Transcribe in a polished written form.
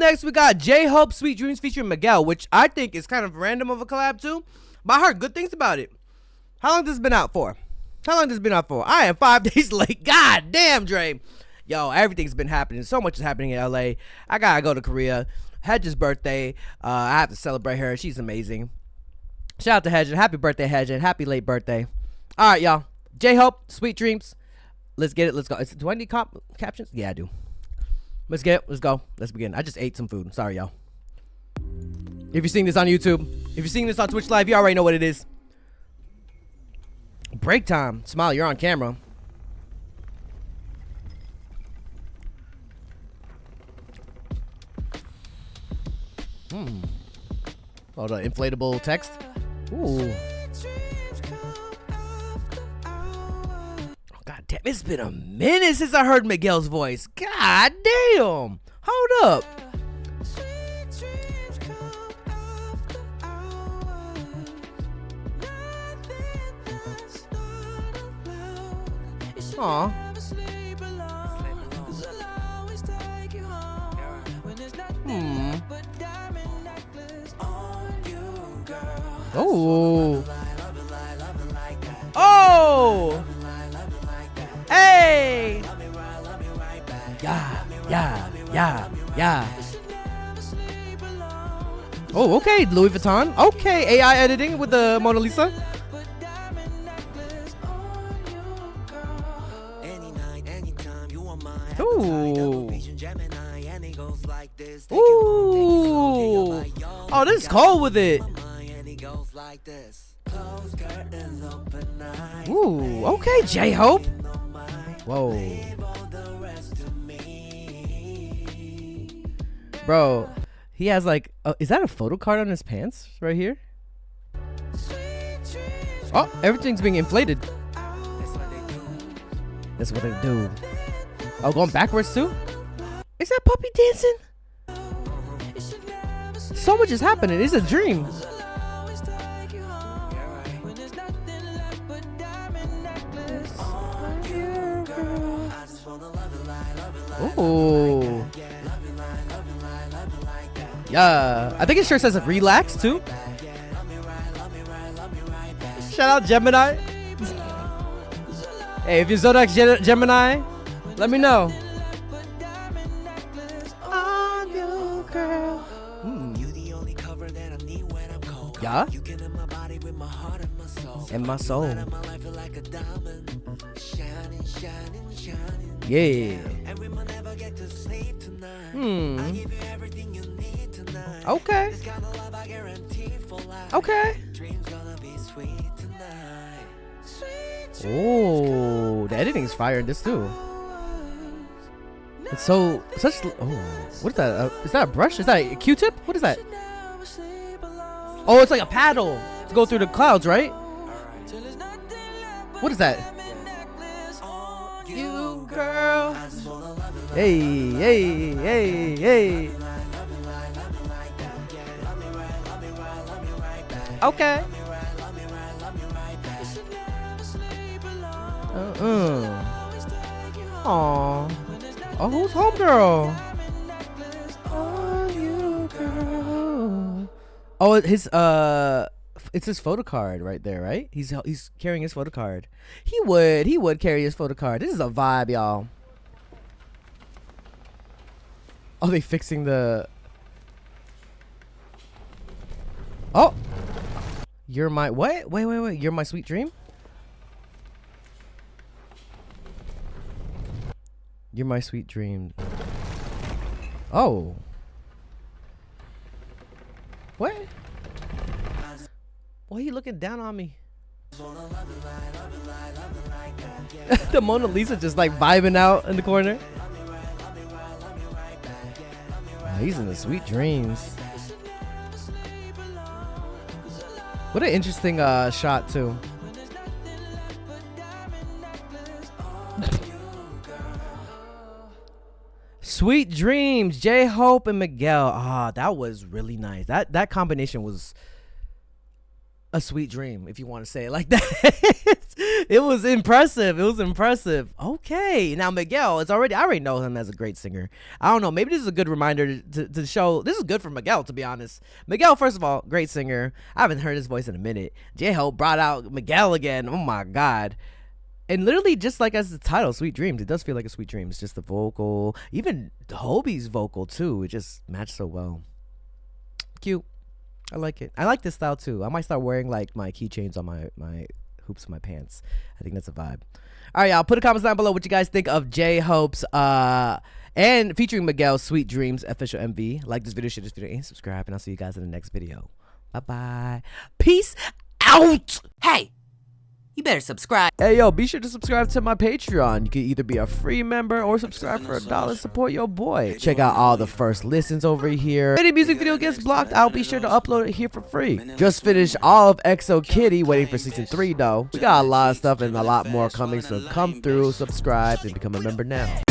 next we got J-Hope Sweet Dreams featuring Miguel, which I think is kind of random of a collab too, but I heard good things about it. How long has this been out for? I am 5 days late. God damn, Dre. Yo, everything's been happening. So much is happening in LA. I gotta go to Korea. Hedge's birthday. I have to celebrate her. She's amazing. Shout out to Hedge. Happy birthday, Hedge. Happy late birthday. All right, y'all. J-Hope, Sweet Dreams. Let's get it. Let's go. Do I need captions? Yeah, I do. Let's go. Let's begin. I just ate some food. Sorry, y'all. If you're seeing this on YouTube, if you're seeing this on Twitch Live, you already know what it is. Break time. Smile, you're on camera. Oh, the inflatable text. Ooh. Oh, God damn, it's been a minute since I heard Miguel's voice. God damn. Hold up. Aw. Oh. Oh. Hey. Yeah. Oh, okay, Louis Vuitton. Okay, AI editing with the Mona Lisa. Ooh. Ooh. Oh, this is cold with it. Ooh, okay, J-Hope. Whoa. Bro, he has like, is that a photo card on his pants right here? Oh, everything's being inflated. That's what they do. Oh, going backwards too? Is that puppy dancing? So much is happening. It's a dream. Oh. Yeah. I think his shirt says relax too. Shout out Gemini. Hey, if you're Zodiac Gemini, let me know. Yeah. And my soul. Yeah. Okay. Okay. Oh, the editing is fire in this too. It's so such. Oh, what is that? Is that a brush? Is that a Q-tip? What is that? Oh, it's like a paddle to go through the clouds, right? What is that? You girl. Hey. Okay. Aww. Oh, who's homegirl? Oh, you girl. Oh, it's his photo card right there, right? He's carrying his photo card. He would carry his photo card. This is a vibe, y'all. Oh, they fixing the. Oh, you're my what? Wait. You're my sweet dream. You're my sweet dream. Oh. What? Why are you looking down on me? The Mona Lisa just like vibing out in the corner. Oh, he's in the sweet dreams. What an interesting shot too. Sweet Dreams, J-Hope and Miguel. Ah, that was really nice. That combination was a sweet dream, if you want to say it like that. It was impressive. It was impressive. Okay, now Miguel is already. I already know him as a great singer. I don't know. Maybe this is a good reminder to show. This is good for Miguel, to be honest. Miguel, first of all, great singer. I haven't heard his voice in a minute. J-Hope brought out Miguel again. Oh my God. And literally, just like as the title, Sweet Dreams, it does feel like a sweet dream. It's just the vocal, even Hobie's vocal too. It just matched so well. Cute. I like it. I like this style too. I might start wearing like my keychains on my hoops of my pants. I think that's a vibe. All right, y'all. Put a comment down below what you guys think of J-Hope's and featuring Miguel's Sweet Dreams official MV. Like this video, share this video, and subscribe. And I'll see you guys in the next video. Bye bye. Peace out. Hey, you better subscribe. Hey, yo, be sure to subscribe to my Patreon. You can either be a free member or subscribe for $1. Support your boy. Check out all the first listens over here. If any music video gets blocked, I'll be sure to upload it here for free. Just finished all of XO Kitty, waiting for season 3 though. We got a lot of stuff and a lot more coming, so come through, subscribe, and become a member now.